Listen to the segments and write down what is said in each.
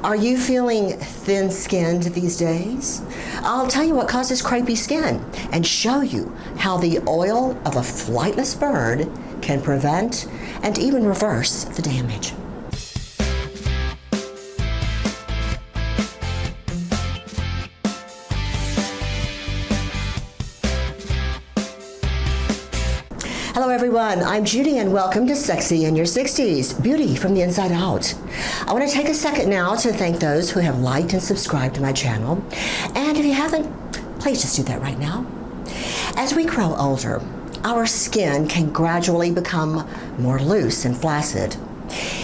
Are you feeling thin-skinned these days? I'll tell you what causes crepey skin and show you how the oil of a flightless bird can prevent and even reverse the damage. Hello everyone, I'm Judy and welcome to Sexy in Your 60s, Beauty from the Inside Out. I want to take a second now to thank those who have liked and subscribed to my channel. And if you haven't, please just do that right now. As we grow older, our skin can gradually become more loose and flaccid.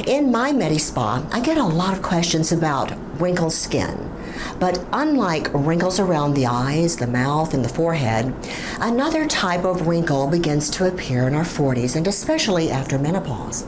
In my Medi-Spa, I get a lot of questions about wrinkled skin. But unlike wrinkles around the eyes, the mouth, and the forehead, another type of wrinkle begins to appear in our 40s and especially after menopause.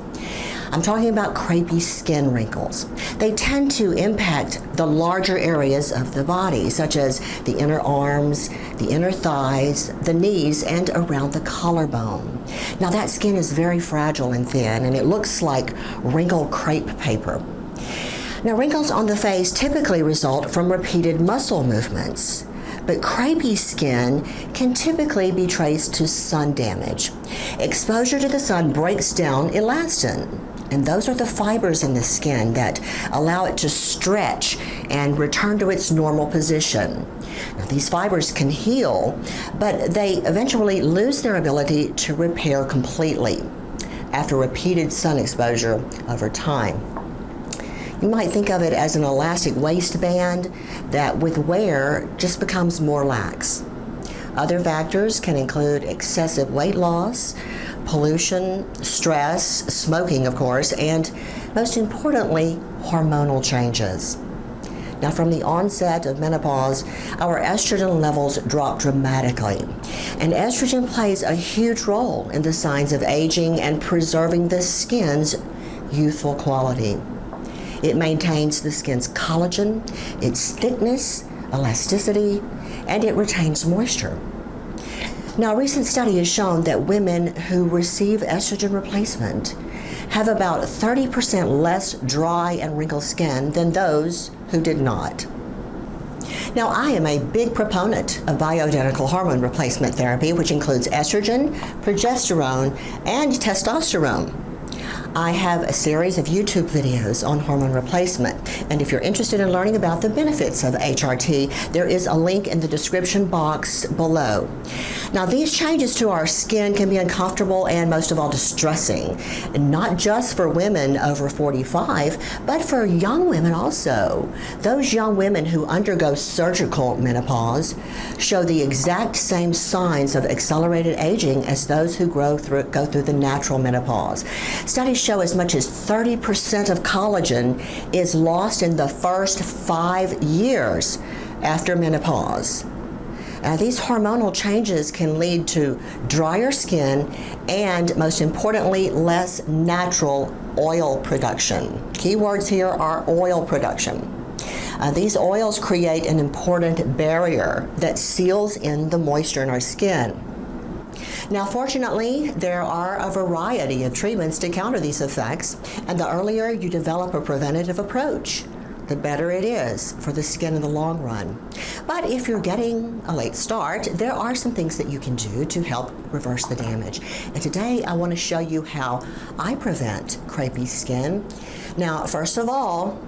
I'm talking about crepey skin wrinkles. They tend to impact the larger areas of the body, such as the inner arms, the inner thighs, the knees, and around the collarbone. Now that skin is very fragile and thin, and it looks like wrinkled crepe paper. Now, wrinkles on the face typically result from repeated muscle movements, but crepey skin can typically be traced to sun damage. Exposure to the sun breaks down elastin, and those are the fibers in the skin that allow it to stretch and return to its normal position. Now, these fibers can heal, but they eventually lose their ability to repair completely after repeated sun exposure over time. You might think of it as an elastic waistband that with wear just becomes more lax. Other factors can include excessive weight loss, pollution, stress, smoking of course, and most importantly, hormonal changes. Now from the onset of menopause, our estrogen levels drop dramatically, and estrogen plays a huge role in the signs of aging and preserving the skin's youthful quality. It maintains the skin's collagen, its thickness, elasticity, and it retains moisture. Now, a recent study has shown that women who receive estrogen replacement have about 30% less dry and wrinkled skin than those who did not. Now, I am a big proponent of bioidentical hormone replacement therapy, which includes estrogen, progesterone, and testosterone. I have a series of YouTube videos on hormone replacement, and if you're interested in learning about the benefits of HRT, there is a link in the description box below. Now, these changes to our skin can be uncomfortable and most of all distressing, not just for women over 45, but for young women also. Those young women who undergo surgical menopause show the exact same signs of accelerated aging as those who go through the natural menopause. Studies show as much as 30% of collagen is lost in the first 5 years after menopause. These hormonal changes can lead to drier skin and, most importantly, less natural oil production. Keywords here are oil production. These oils create an important barrier that seals in the moisture in our skin. Now, fortunately, there are a variety of treatments to counter these effects, and the earlier you develop a preventative approach, the better it is for the skin in the long run. But if you're getting a late start, there are some things that you can do to help reverse the damage. And today I want to show you how I prevent crepey skin. Now, first of all,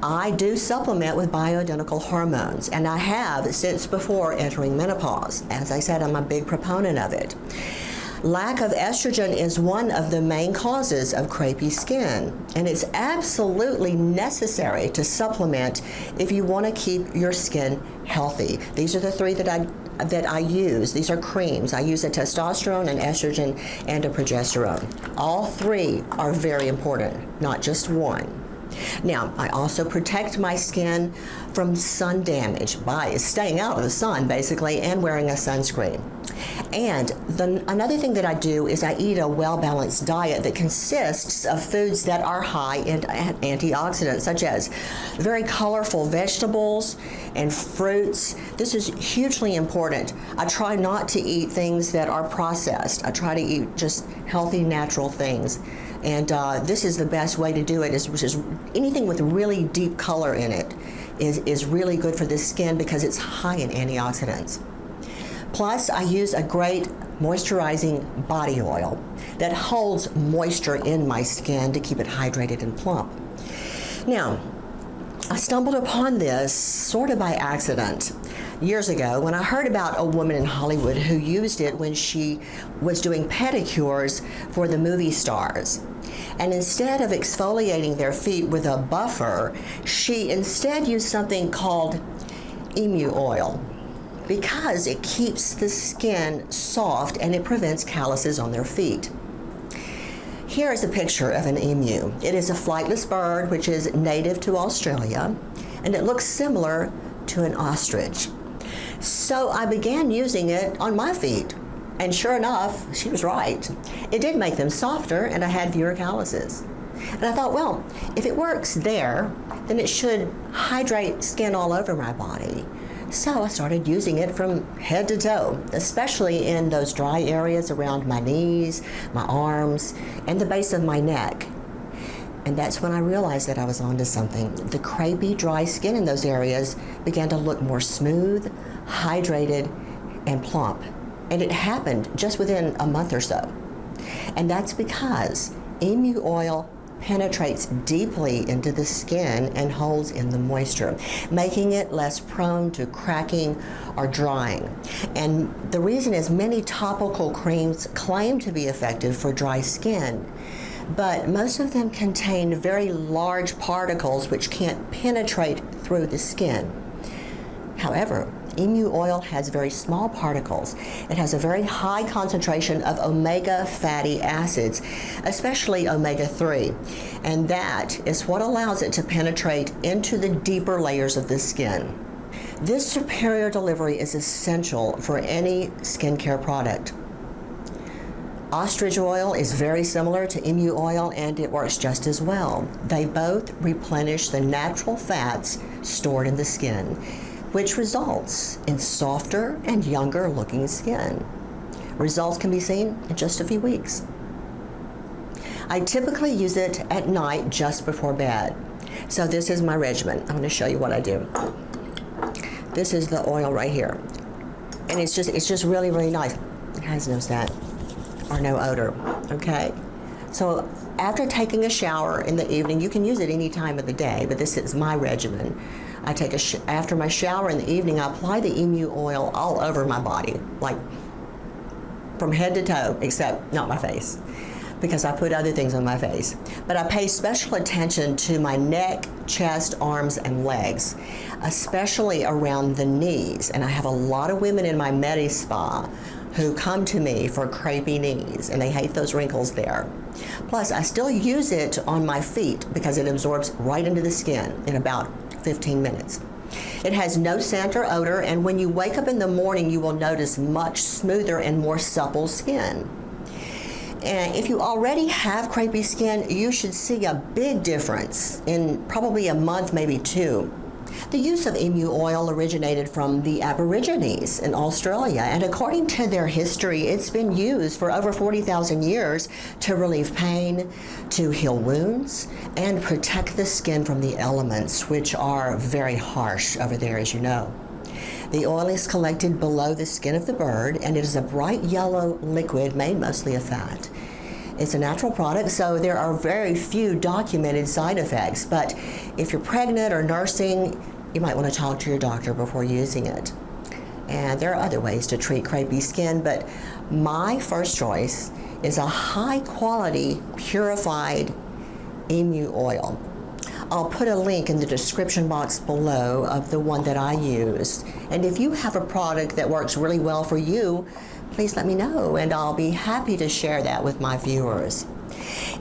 I do supplement with bioidentical hormones, and I have since before entering menopause. As I said, I'm a big proponent of it. Lack of estrogen is one of the main causes of crepey skin, and it's absolutely necessary to supplement if you want to keep your skin healthy. These are the three that I use. These are creams. I use a testosterone, an estrogen, and a progesterone. All three are very important, not just one. Now, I also protect my skin from sun damage by staying out of the sun, basically, and wearing a sunscreen. And another thing that I do is I eat a well-balanced diet that consists of foods that are high in antioxidants, such as very colorful vegetables and fruits. This is hugely important. I try not to eat things that are processed. I try to eat just healthy, natural things. And this is the best way to do it, which is anything with really deep color in it is really good for the skin because it's high in antioxidants. Plus, I use a great moisturizing body oil that holds moisture in my skin to keep it hydrated and plump. Now, I stumbled upon this sort of by accident years ago when I heard about a woman in Hollywood who used it when she was doing pedicures for the movie stars. And instead of exfoliating their feet with a buffer, she instead used something called emu oil, because it keeps the skin soft and it prevents calluses on their feet. Here is a picture of an emu. It is a flightless bird which is native to Australia, and it looks similar to an ostrich. So I began using it on my feet, and sure enough, she was right. It did make them softer and I had fewer calluses. And I thought, well, if it works there, then it should hydrate skin all over my body. So I started using it from head to toe, especially in those dry areas around my knees, my arms, and the base of my neck. And that's when I realized that I was onto something. The crepey, dry skin in those areas began to look more smooth, hydrated, and plump. And it happened just within a month or so. And that's because emu oil penetrates deeply into the skin and holds in the moisture, making it less prone to cracking or drying. And the reason is many topical creams claim to be effective for dry skin, but most of them contain very large particles which can't penetrate through the skin. However, emu oil has very small particles. It has a very high concentration of omega fatty acids, especially omega-3, and that is what allows it to penetrate into the deeper layers of the skin. This superior delivery is essential for any skincare product. Ostrich oil is very similar to emu oil and it works just as well. They both replenish the natural fats stored in the skin, which results in softer and younger looking skin. Results can be seen in just a few weeks. I typically use it at night just before bed. So this is my regimen. I'm going to show you what I do. This is the oil right here. And it's just really, really nice. It has no scent or no odor, okay? So after taking a shower in the evening, you can use it any time of the day, but this is my regimen. I take after my shower in the evening, I apply the emu oil all over my body, like from head to toe, except not my face, because I put other things on my face. But I pay special attention to my neck, chest, arms, and legs, especially around the knees. And I have a lot of women in my Medi Spa who come to me for crepey knees, and they hate those wrinkles there. Plus, I still use it on my feet because it absorbs right into the skin in about 15 minutes. It has no scent or odor, and when you wake up in the morning, you will notice much smoother and more supple skin. And if you already have crepey skin, you should see a big difference in probably a month, maybe 2. The use of emu oil originated from the Aborigines in Australia, and according to their history, it's been used for over 40,000 years to relieve pain, to heal wounds, and protect the skin from the elements, which are very harsh over there, as you know. The oil is collected below the skin of the bird, and it is a bright yellow liquid made mostly of fat. It's a natural product, so there are very few documented side effects, but if you're pregnant or nursing, you might want to talk to your doctor before using it. And there are other ways to treat crepey skin, but my first choice is a high-quality, purified emu oil. I'll put a link in the description box below of the one that I use. And if you have a product that works really well for you, please let me know, and I'll be happy to share that with my viewers.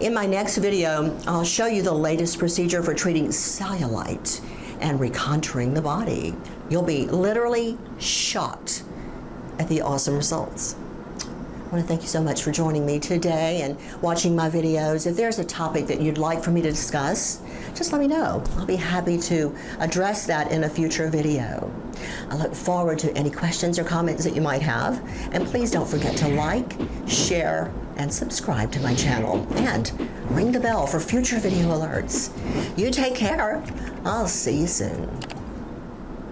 In my next video, I'll show you the latest procedure for treating cellulite and recontouring the body. You'll be literally shocked at the awesome results. I want to thank you so much for joining me today and watching my videos. If there's a topic that you'd like for me to discuss, just let me know. I'll be happy to address that in a future video. I look forward to any questions or comments that you might have. And please don't forget to like, share, and subscribe to my channel. And ring the bell for future video alerts. You take care. I'll see you soon.